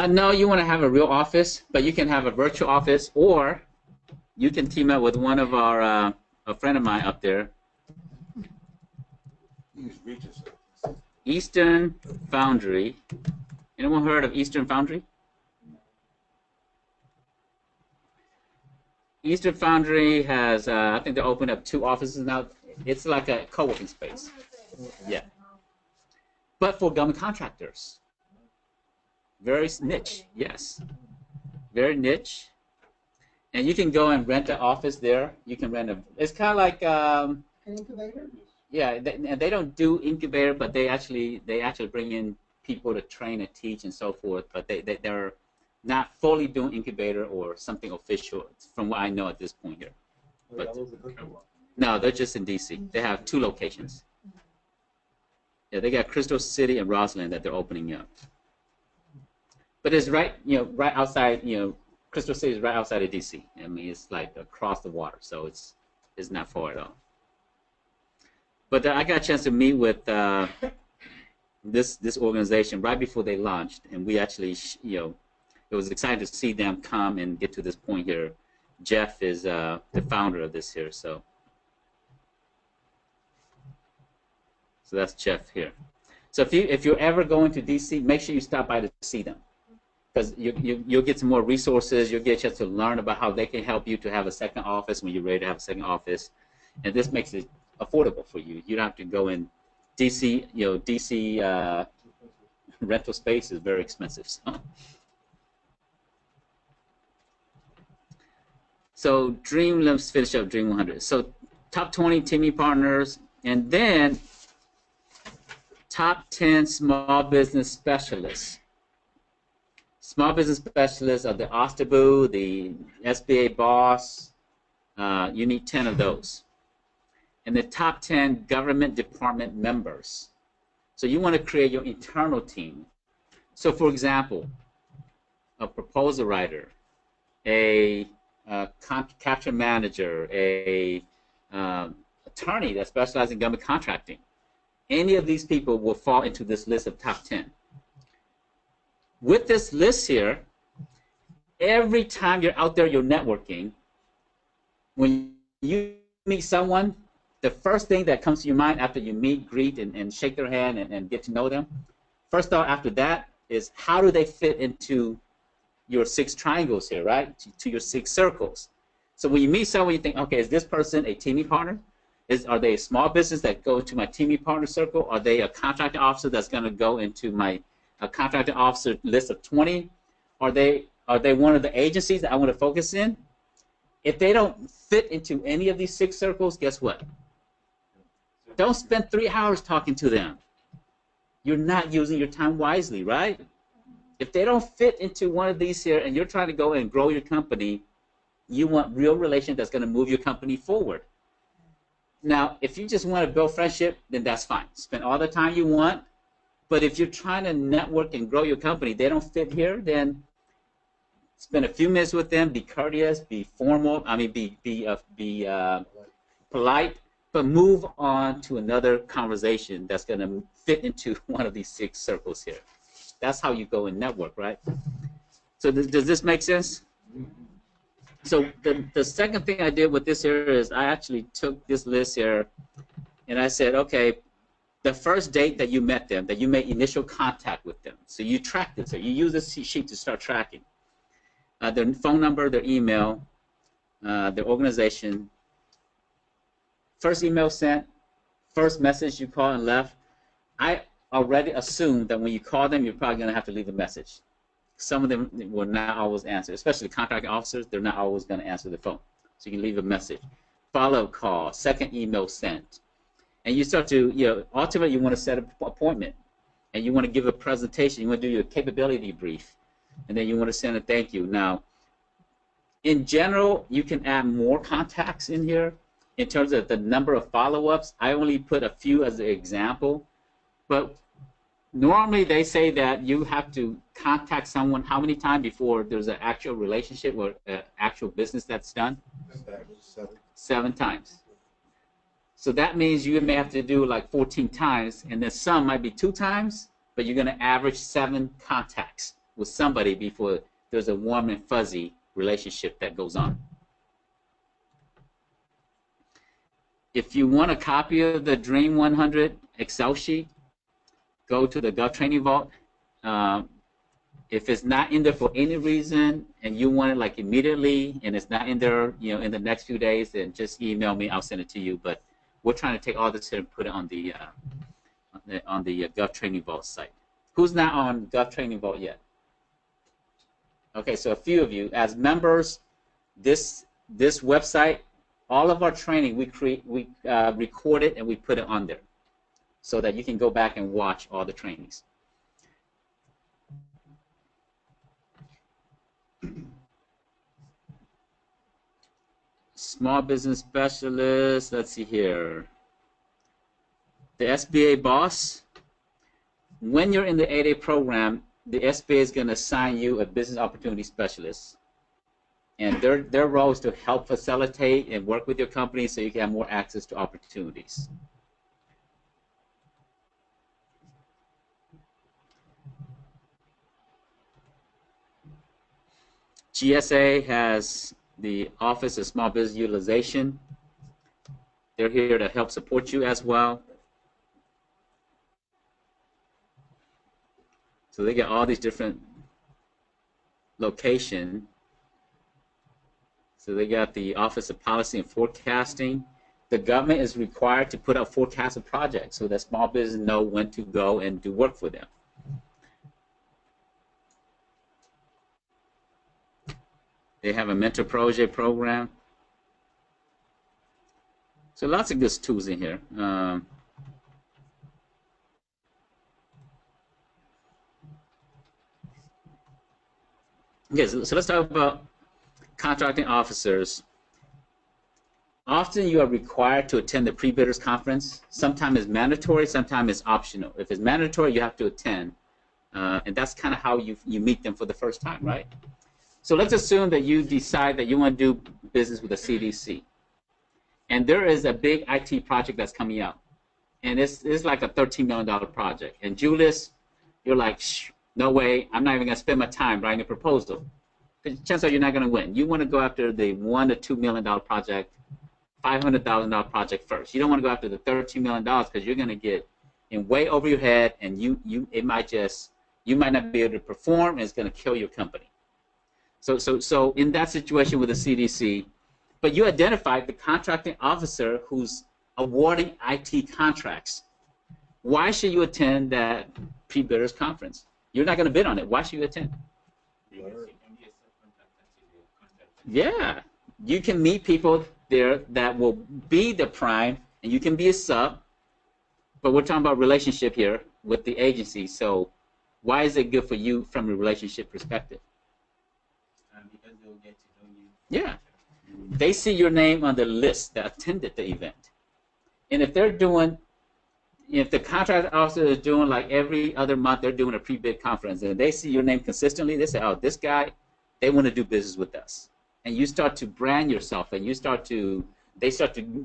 No, you want to have a real office, but you can have a virtual office, or you can team up with one of our, a friend of mine up there, Use Regis. Eastern Foundry. Anyone heard of Eastern Foundry? Eastern Foundry has, I think they opened up 2 offices now. It's like a co-working space. Yeah. But for government contractors. Very niche, yes. Very niche. And you can go and rent an office there. You can rent it's kind of like, An incubator? yeah, they don't do incubator, but they actually bring in people to train and teach and so forth. But they're not fully doing incubator or something official, from what I know at this point here. But no, they're just in DC. They have 2 locations. Yeah, they got Crystal City and Roslyn that they're opening up. But it's right outside. Crystal City is right outside of DC. I mean, it's like across the water, so it's not far at all. But I got a chance to meet with this organization right before they launched, and we actually, it was exciting to see them come and get to this point here. Jeff is the founder of this here, so that's Jeff here. So if you're ever going to DC, make sure you stop by to see them, because you'll get some more resources. You'll get a chance to learn about how they can help you to have a second office when you're ready to have a second office, and this makes it affordable for you. You don't have to go in DC. DC rental space is very expensive. So Dream, let's finish up Dream 100. So top 20 teaming partners, and then top 10 small business specialists. Small business specialists are the OSTABU, the SBA Boss. You need 10 of those. And the top 10 government department members. So you want to create your internal team. So for example, a proposal writer, a capture manager, a attorney that specializes in government contracting, any of these people will fall into this list of top 10. With this list here, every time you're out there, you're networking, when you meet someone, the first thing that comes to your mind after you meet, greet, and shake their hand and get to know them, first thought after that is how do they fit into your 6 triangles here, right, to your 6 circles. So when you meet someone, you think, okay, is this person a teaming partner? Are they a small business that go to my teaming partner circle? Are they a contracting officer that's going to go into my contracting officer list of 20? Are they one of the agencies that I want to focus in? If they don't fit into any of these 6 circles, guess what? Don't spend 3 hours talking to them. You're not using your time wisely, right? If they don't fit into one of these here and you're trying to go and grow your company, you want real relation that's going to move your company forward. Now, if you just want to build friendship, then that's fine. Spend all the time you want. But if you're trying to network and grow your company, they don't fit here, then spend a few minutes with them, be courteous, be formal, be polite, but move on to another conversation that's going to fit into one of these 6 circles here. That's how you go and network, right? So does this make sense? So the second thing I did with this here is I actually took this list here and I said, okay, the first date that you met them, that you made initial contact with them. So you track this. So you use this sheet to start tracking. Their phone number, their email, their organization, first email sent, first message you called and left. I already assumed that when you call them, you're probably going to have to leave a message. Some of them will not always answer, especially contracting officers. They're not always going to answer the phone. So you can leave a message. Follow-up call, second email sent. And you start to, ultimately you want to set an appointment. And you want to give a presentation. You want to do your capability brief. And then you want to send a thank you. Now, in general, you can add more contacts in here in terms of the number of follow-ups. I only put a few as an example. But normally they say that you have to contact someone how many times before there's an actual relationship or actual business that's done? 7 times. So that means you may have to do like 14 times, and then some might be 2 times, but you're going to average 7 contacts with somebody before there's a warm and fuzzy relationship that goes on. If you want a copy of the Dream 100 Excel sheet, go to the Gov Training Vault. If it's not in there for any reason and you want it like immediately and it's not in there, in the next few days, then just email me. I'll send it to you. But we're trying to take all this here and put it on the Gov Training Vault site. Who's not on Gov Training Vault yet? Okay, so a few of you. As members, this website, all of our training we record it and we put it on there, so that you can go back and watch all the trainings. Small business specialist, let's see here. The SBA boss, when you're in the 8A program, the SBA is going to assign you a business opportunity specialist. And their role is to help facilitate and work with your company so you can have more access to opportunities. GSA has the Office of Small Business Utilization. They're here to help support you as well. So they get all these different locations. So they got the Office of Policy and Forecasting. The government is required to put out forecasted projects so that small business know when to go and do work for them. They have a mentor project program. So lots of good tools in here. Okay, so let's talk about contracting officers. Often you are required to attend the pre-bidders conference. Sometimes it's mandatory, sometimes it's optional. If it's mandatory, you have to attend. And that's kind of how you meet them for the first time, right? So let's assume that you decide that you want to do business with the CDC. And there is a big IT project that's coming out. and it's like a $13 million project. And Julius, you're like, shh, no way, I'm not even gonna spend my time writing a proposal. Because chances are you're not gonna win. You want to go after the $1 to $2 million project, $500,000 project first. You don't want to go after the $13 million because you're gonna get in way over your head, and you might not be able to perform, and it's gonna kill your company. So in that situation with the CDC, but you identified the contracting officer who's awarding IT contracts. Why should you attend that pre-bidders conference? You're not going to bid on it. Why should you attend? Yeah, you can meet people there that will be the prime, and you can be a sub, but we're talking about relationship here with the agency, so why is it good for you from a relationship perspective? Because they'll get to know you. Yeah. They see your name on the list that attended the event. And if the contract officer is doing like every other month, they're doing a pre-bid conference, and they see your name consistently, they say, oh, this guy, they want to do business with us. And you start to brand yourself, and they start to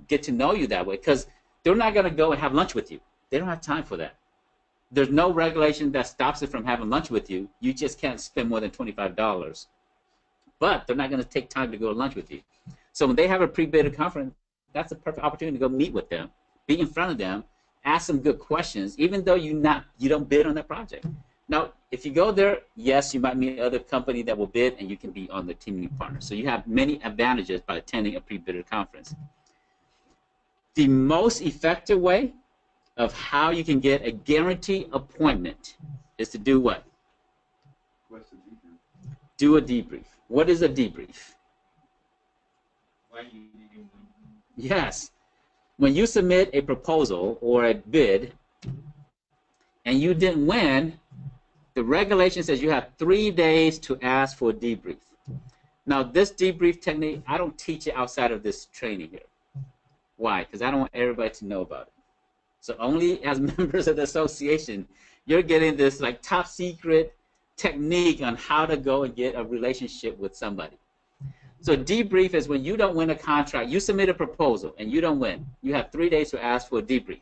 get to know you that way, because they're not going to go and have lunch with you. They don't have time for that. There's no regulation that stops it from having lunch with you. You just can't spend more than $25. But they're not going to take time to go to lunch with you. So when they have a pre-bid conference, that's a perfect opportunity to go meet with them, be in front of them, ask them good questions, even though you don't bid on that project. Now, if you go there, yes, you might meet other company that will bid, and you can be on the teaming partner. So you have many advantages by attending a pre-bidder conference. The most effective way of how you can get a guaranteed appointment is to do what? Do a debrief. What is a debrief? Why you didn't win? Yes. When you submit a proposal or a bid and you didn't win, the regulation says you have 3 days to ask for a debrief. Now, this debrief technique, I don't teach it outside of this training here. Why? Because I don't want everybody to know about it. So only as members of the association, you're getting this like top secret technique on how to go and get a relationship with somebody. So debrief is when you don't win a contract, you submit a proposal and you don't win. You have 3 days to ask for a debrief.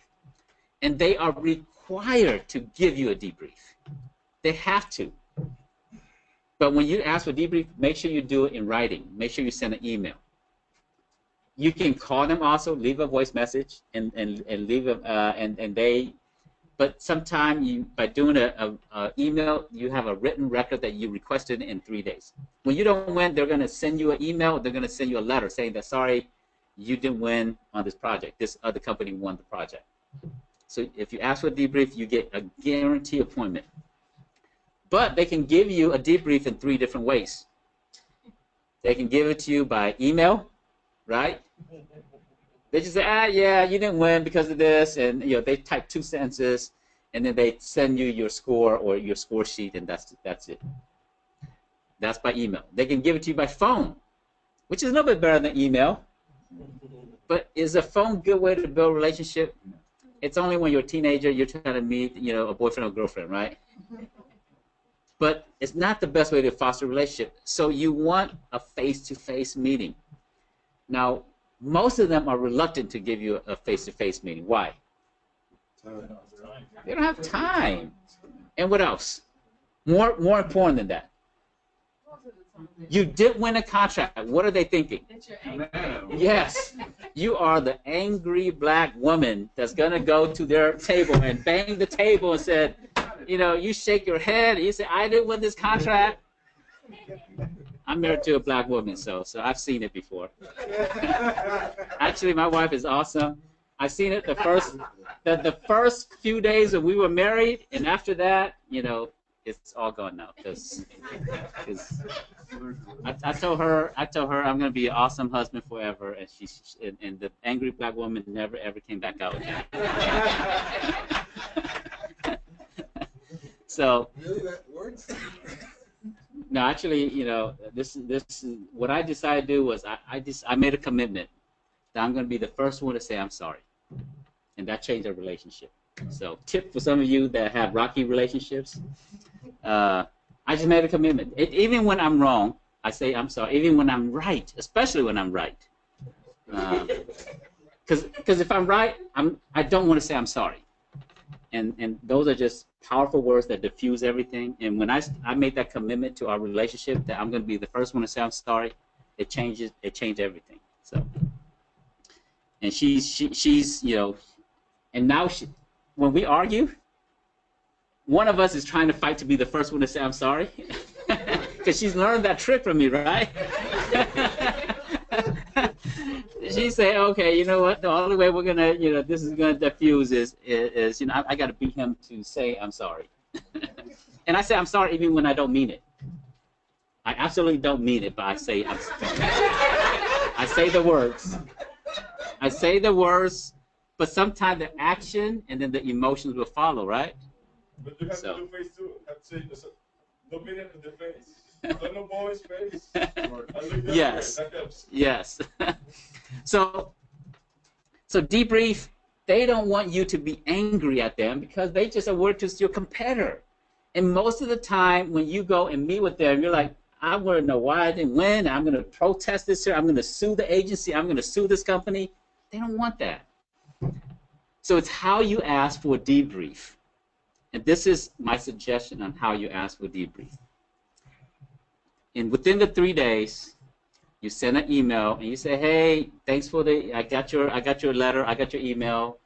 And they are required to give you a debrief. They have to. But when you ask for debrief, make sure you do it in writing. Make sure you send an email. You can call them also, leave a voice message, and leave a, but sometimes by doing an email, you have a written record that you requested in 3 days. When you don't win, they're going to send you an email. They're going to send you a letter saying that, sorry, you didn't win on this project. This other company won the project. So if you ask for a debrief, you get a guaranteed appointment. But they can give you a debrief in 3 different ways. They can give it to you by email, right? They just say, yeah, you didn't win because of this, and they type 2 sentences, and then they send you your score or your score sheet, and that's it. That's by email. They can give it to you by phone, which is a little bit better than email. But is a phone a good way to build a relationship? It's only when you're a teenager, you're trying to meet, a boyfriend or girlfriend, right? But it's not the best way to foster a relationship. So you want a face-to-face meeting. Now, most of them are reluctant to give you a face-to-face meeting. Why? They don't have time. And what else? More important than that. You did win a contract. What are they thinking? Yes. You are the angry black woman that's going to go to their table and bang the table and said, you shake your head and you say, I didn't win this contract. I'm married to a black woman, so I've seen it before. Actually, my wife is awesome. I've seen it the first few days that we were married, and after that, it's all gone now. Because I told her I'm going to be an awesome husband forever, and the angry black woman never ever came back out again. So. Really, that works? No, actually, this is what I decided to do was I made a commitment that I'm going to be the first one to say I'm sorry, and that changed our relationship. So, tip for some of you that have rocky relationships, I just made a commitment. Even when I'm wrong, I say I'm sorry. Even when I'm right, especially when I'm right, Because if I'm right, I don't want to say I'm sorry. And those are just powerful words that diffuse everything. And when I made that commitment to our relationship that I'm going to be the first one to say I'm sorry, it changed everything. So, and she's you know, and now when we argue, one of us is trying to fight to be the first one to say I'm sorry, because she's learned that trick from me, right? She say, okay, you know what? The only way we're gonna, you know, this is gonna diffuse is you know, I got to beat him to say I'm sorry. And I say I'm sorry even when I don't mean it. I absolutely don't mean it, but I say I'm sorry. I say the words. I say the words, but sometimes the action and then the emotions will follow, right? But you have to do face too. Have to say, no meaning in the face. Don't know boy's face. Yes. Yes. So debrief, they don't want you to be angry at them because they just are worried to your competitor. And most of the time when you go and meet with them, you're like, I want to know why I didn't win. I'm going to protest this here. I'm going to sue the agency. I'm going to sue this company. They don't want that. So it's how you ask for a debrief. And this is my suggestion on how you ask for a debrief. And within the 3 days, you send an email and you say, hey, thanks for I got your letter, I got your email,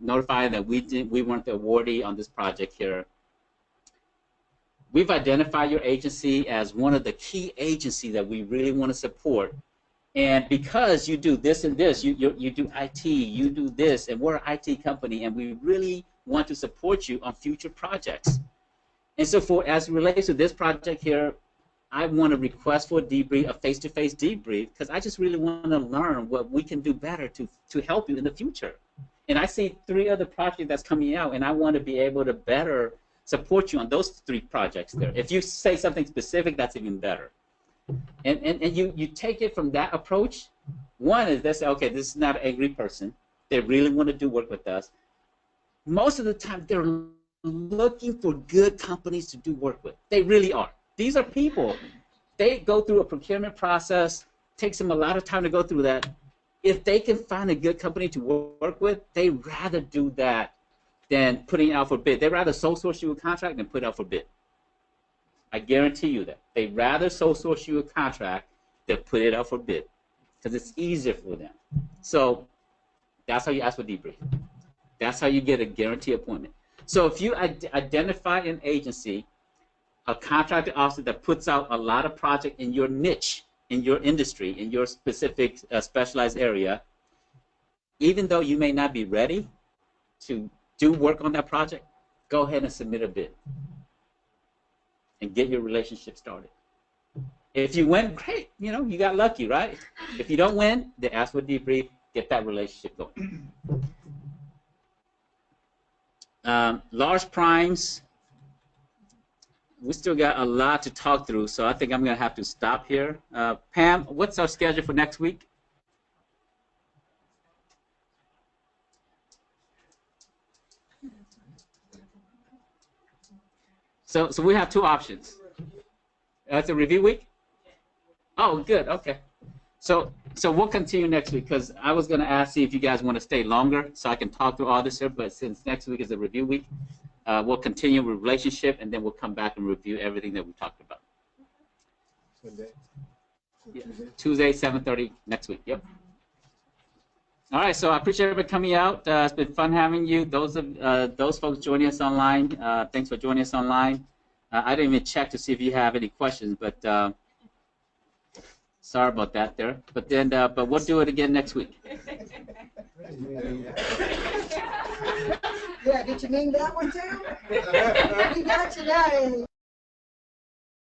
notifying that we weren't the awardee on this project here. We've identified your agency as one of the key agencies that we really want to support. And because you do this and this, you do IT, you do this, and we're an IT company, and we really want to support you on future projects. And so as it relates to this project here, I want to request for a debrief, a face-to-face debrief, because I just really want to learn what we can do better to help you in the future. And I see 3 other projects that's coming out, and I want to be able to better support you on those 3 projects there. If you say something specific, that's even better. And you take it from that approach. One is they say, okay, this is not an angry person. They really want to do work with us. Most of the time, they're looking for good companies to do work with. They really are. These are people. They go through a procurement process. Takes them a lot of time to go through that. If they can find a good company to work with, they'd rather do that than putting it out for bid. They'd rather sole source you a contract than put it out for bid. I guarantee you that. They'd rather sole source you a contract than put it out for bid because it's easier for them. So that's how you ask for debrief. That's how you get a guarantee appointment. So if you identify an agency, a contracting officer that puts out a lot of projects in your niche, in your industry, in your specific specialized area, even though you may not be ready to do work on that project, go ahead and submit a bid and get your relationship started. If you win, great, you know, you got lucky, right? If you don't win, then ask for a debrief, get that relationship going. Large primes, we still got a lot to talk through, so I think I'm going to have to stop here. Pam, what's our schedule for next week? So we have 2 options. It's a review week? Oh, good, okay. So we'll continue next week, because I was going to ask you if you guys want to stay longer so I can talk through all this here, but since next week is a review week, we'll continue with relationship, and then we'll come back and review everything that we talked about. Yeah. Tuesday, 7:30 next week. Yep. All right. So I appreciate everybody coming out. It's been fun having you. Those folks joining us online, thanks for joining us online. I didn't even check to see if you have any questions, but sorry about that there. But then, but we'll do it again next week. Yeah, did you name that one too? We got you that.